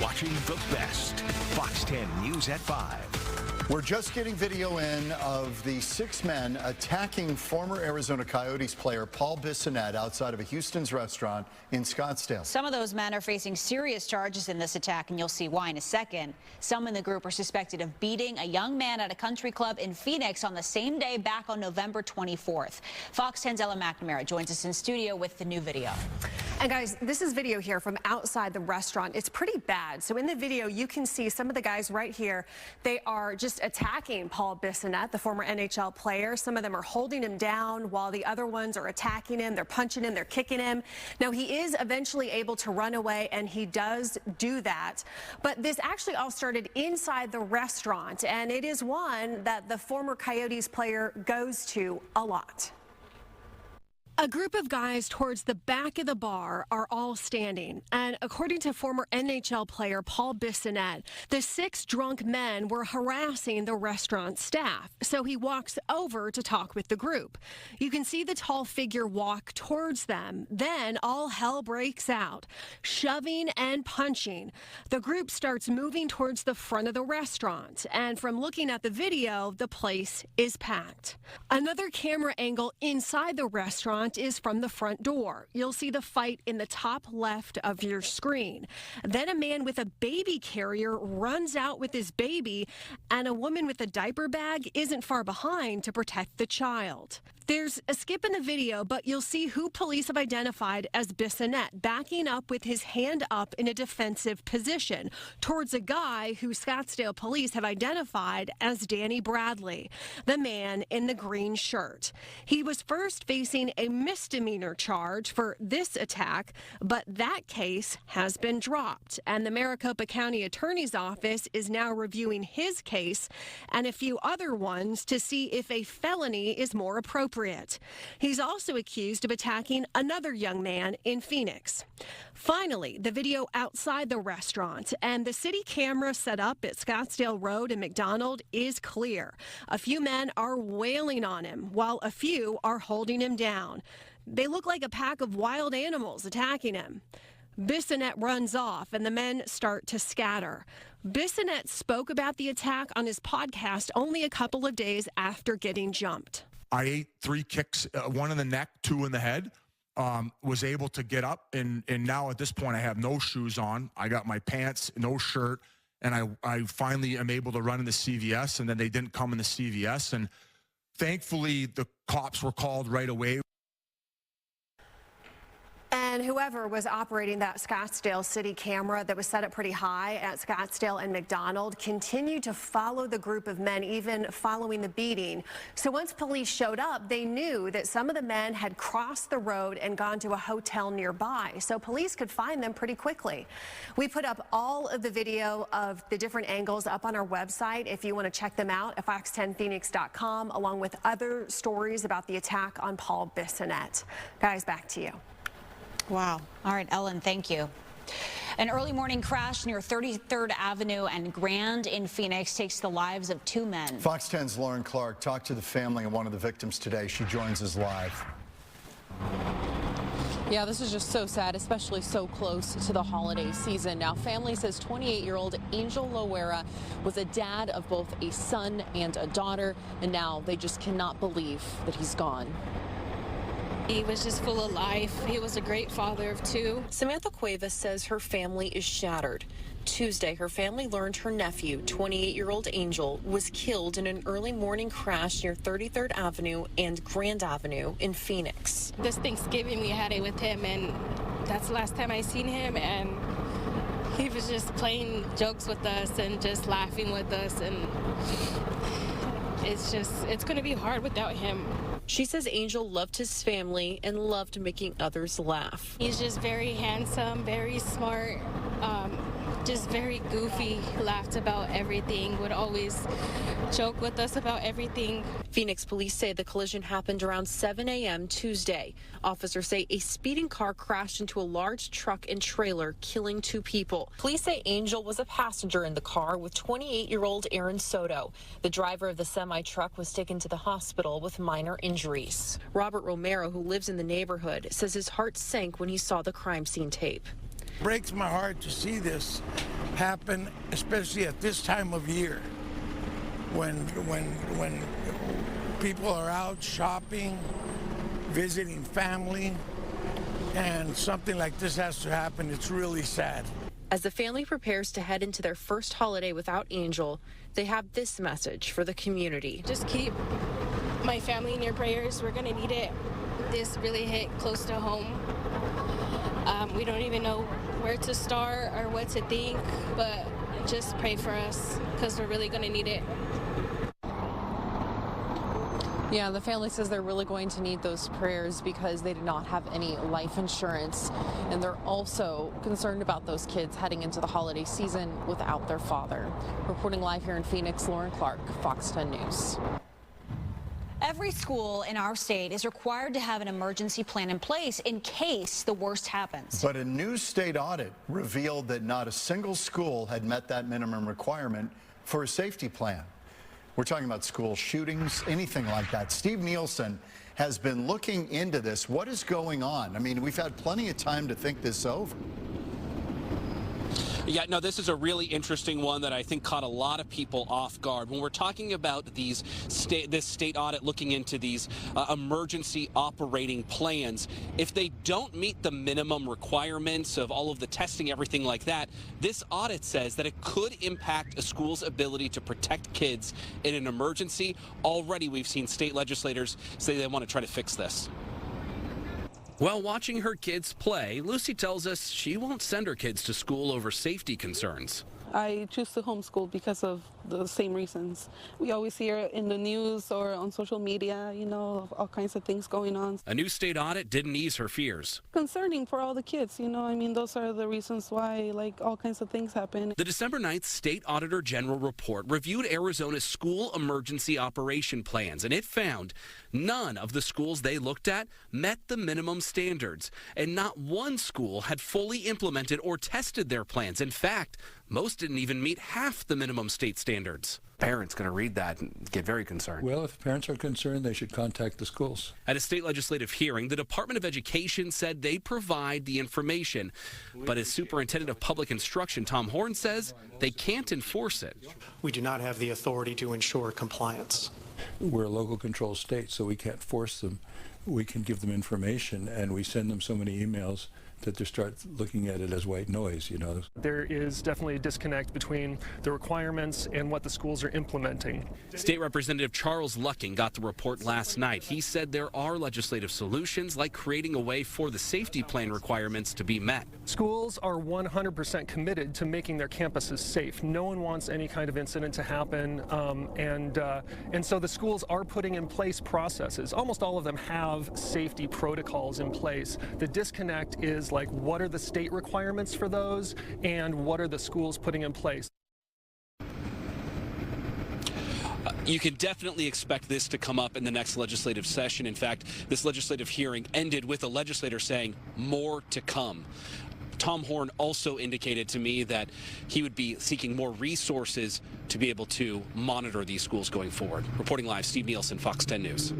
watching the best. Fox 10 News at 5. We're just getting video in of the 6 men attacking former Arizona Coyotes player Paul Bissonnette outside of a Houston's restaurant in Scottsdale. Some of those men are facing serious charges in this attack, and you'll see why in a second. Some in the group are suspected of beating a young man at a country club in Phoenix on the same day back on November 24th. Fox 10's Ella McNamara joins us in studio with the new video. And guys, this is video here from outside the restaurant. It's pretty bad. So in the video, you can see some of the guys right here. They are just attacking Paul Bissonnette, the former NHL player. Some of them are holding him down while the other ones are attacking him. They're punching him. They're kicking him. Now, he is eventually able to run away, and he does do that. But this actually all started inside the restaurant, and it is one that the former Coyotes player goes to a lot. A group of guys towards the back of the bar are all standing, and according to former NHL player Paul Bissonnette, the 6 drunk men were harassing the restaurant staff, so he walks over to talk with the group. You can see the tall figure walk towards them. Then all hell breaks out, shoving and punching. The group starts moving towards the front of the restaurant, and from looking at the video, the place is packed. Another camera angle inside the restaurant is from the front door. You'll see the fight in the top left of your screen. Then a man with a baby carrier runs out with his baby, and a woman with a diaper bag isn't far behind to protect the child. There's a skip in the video, but you'll see who police have identified as Bissonnette, backing up with his hand up in a defensive position towards a guy who Scottsdale police have identified as Danny Bradley, the man in the green shirt. He was first facing a misdemeanor charge for this attack, but that case has been dropped, and the Maricopa County Attorney's Office is now reviewing his case and a few other ones to see if a felony is more appropriate. He's also accused of attacking another young man in Phoenix. Finally, the video outside the restaurant and the city camera set up at Scottsdale Road and McDonald is clear. A few men are wailing on him while a few are holding him down. They look like a pack of wild animals attacking him. Bissonnette runs off and the men start to scatter. Bissonnette spoke about the attack on his podcast only a couple of days after getting jumped. I ate 3 kicks, 1 in the neck, 2 in the head, was able to get up, and now at this point I have no shoes on. I got my pants, no shirt, and I finally am able to run in the CVS, and then they didn't come in the CVS, and thankfully the cops were called right away. And whoever was operating that Scottsdale city camera that was set up pretty high at Scottsdale and McDonald continued to follow the group of men even following the beating. So once police showed up, they knew that some of the men had crossed the road and gone to a hotel nearby, so police could find them pretty quickly. We put up all of the video of the different angles up on our website if you want to check them out at fox10phoenix.com, along with other stories about the attack on Paul Bissonnette. Guys, back to you. Wow. All right, Ellen, thank you. An early morning crash near 33rd Avenue and Grand in Phoenix takes the lives of 2 men. Fox 10's Lauren Clark talked to the family of one of the victims today. She joins us live. Yeah, this is just so sad, especially so close to the holiday season. Now, family says 28-year-old Angel Loera was a dad of both a son and a daughter, and now they just cannot believe that he's gone. He was just full of life. He was a great father of 2. Samantha Cuevas says her family is shattered. Tuesday, her family learned her nephew, 28-year-old Angel, was killed in an early morning crash near 33rd Avenue and Grand Avenue in Phoenix. This Thanksgiving we had it with him, and that's the last time I seen him, and he was just playing jokes with us and just laughing with us, and it's going to be hard without him. She says Angel loved his family and loved making others laugh. He's just very handsome, very smart, just very goofy, laughed about everything, would always joke with us about everything. Phoenix police say the collision happened around 7 a.m. Tuesday. Officers say a speeding car crashed into a large truck and trailer, killing 2 people. Police say Angel was a passenger in the car with 28-year-old Aaron Soto. The driver of the semi-truck was taken to the hospital with minor injuries. Robert Romero, who lives in the neighborhood, says his heart sank when he saw the crime scene tape. Breaks my heart to see this happen, especially at this time of year when people are out shopping, visiting family, and something like this has to happen. It's really sad. As the family prepares to head into their first holiday without Angel, they have this message for the community. Just keep my family in your prayers. We're gonna need it. This really hit close to home. We don't even know where to start or what to think, but just pray for us because we're really gonna need it. Yeah, the family says they're really going to need those prayers because they do not have any life insurance. And they're also concerned about those kids heading into the holiday season without their father. Reporting live here in Phoenix, Lauren Clark, Fox 10 News. Every school in our state is required to have an emergency plan in place in case the worst happens. But a new state audit revealed that not a single school had met that minimum requirement for a safety plan. We're talking about school shootings, anything like that. Steve Nielsen has been looking into this. What is going on? I mean, we've had plenty of time to think this over. Yeah, no, this is a really interesting one that I think caught a lot of people off guard. When we're talking about this state audit looking into these emergency operating plans, if they don't meet the minimum requirements of all of the testing, everything like that, this audit says that it could impact a school's ability to protect kids in an emergency. Already we've seen state legislators say they want to try to fix this. While watching her kids play, Lucy tells us she won't send her kids to school over safety concerns. I choose to homeschool because of the same reasons. We always hear in the news or on social media, you know, all kinds of things going on. A new state audit didn't ease her fears. Concerning for all the kids, you know, I mean, those are the reasons why, like, all kinds of things happen. The December 9th State Auditor General report reviewed Arizona's school emergency operation plans, and it found none of the schools they looked at met the minimum standards, and not one school had fully implemented or tested their plans. In fact, most didn't even meet half the minimum state standards. Parents going to read that and get very concerned. Well, if parents are concerned, they should contact the schools. At a state legislative hearing, the Department of Education said they provide the information. But as Superintendent of Public Instruction Tom Horn says, they can't enforce it. We do not have the authority to ensure compliance. We're a local control state, so we can't force them. We can give them information, and we send them so many emails that they start looking at it as white noise, you know. There is definitely a disconnect between the requirements and what the schools are implementing. State Representative Charles Lucking got the report last night. He said there are legislative solutions like creating a way for the safety plan requirements to be met. Schools are 100% committed to making their campuses safe. No one wants any kind of incident to happen, and so the schools are putting in place processes. Almost all of them have safety protocols in place. The disconnect is like, what are the state requirements for those, and what are the schools putting in place? You can definitely expect this to come up in the next legislative session. In fact, this legislative hearing ended with a legislator saying more to come. Tom Horn also indicated to me that he would be seeking more resources to be able to monitor these schools going forward. Reporting live, Steve Nielsen, Fox 10 News.